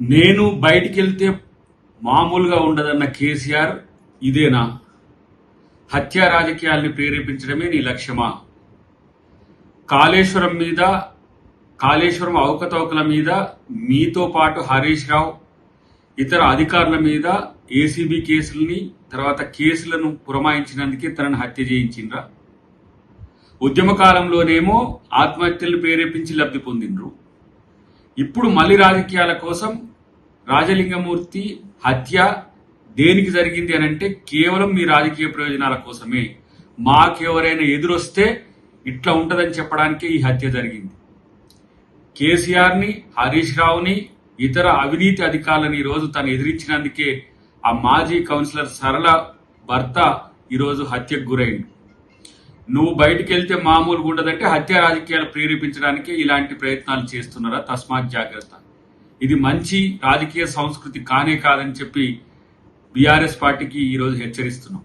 నేను బయటికి వెళ్తే మామూలుగా ఉండదన్న కేసీఆర్ ఇదేనా? హత్యా రాజకీయాల్ని ప్రేరేపించడమే నీ లక్ష్యమా? కాళేశ్వరం అవకతవకల మీద మీతో పాటు హరీష్ రావు ఇతర అధికారుల మీద ఏసీబీ కేసుల్ని తర్వాత కేసులను పురమాయించినందుకే తనను హత్య చేయించిండ్రా? ఉద్యమ కాలంలోనేమో ఆత్మహత్యలను ప్రేరేపించి లబ్ధి పొందిండ్రు. ఇప్పుడు మళ్ళీ రాజకీయాల కోసం రాజలింగమూర్తి హత్య దేనికి జరిగింది అని అంటే కేవలం మీ రాజకీయ ప్రయోజనాల కోసమే. మాకెవరైనా ఎదురొస్తే ఇట్లా ఉంటదని చెప్పడానికే ఈ హత్య జరిగింది. కేసీఆర్ని, హరీష్ రావుని, ఇతర అవినీతి అధికారులను ఈరోజు తను ఎదిరించినందుకే ఆ మాజీ కౌన్సిలర్ సరళ భర్త ఈరోజు హత్యకు గురైంది. నువ్వు బయటికి వెళ్తే మామూలుగా ఉండదంటే హత్య రాజకీయాలు ప్రేరేపించడానికే ఇలాంటి ప్రయత్నాలు చేస్తున్నారా? తస్మాత్ జాగ్రత్త. ఇది మంచి రాజకీయ సంస్కృతి కానే కాదని చెప్పి బీఆర్ఎస్ పార్టీకి ఈరోజు హెచ్చరిస్తున్నాం.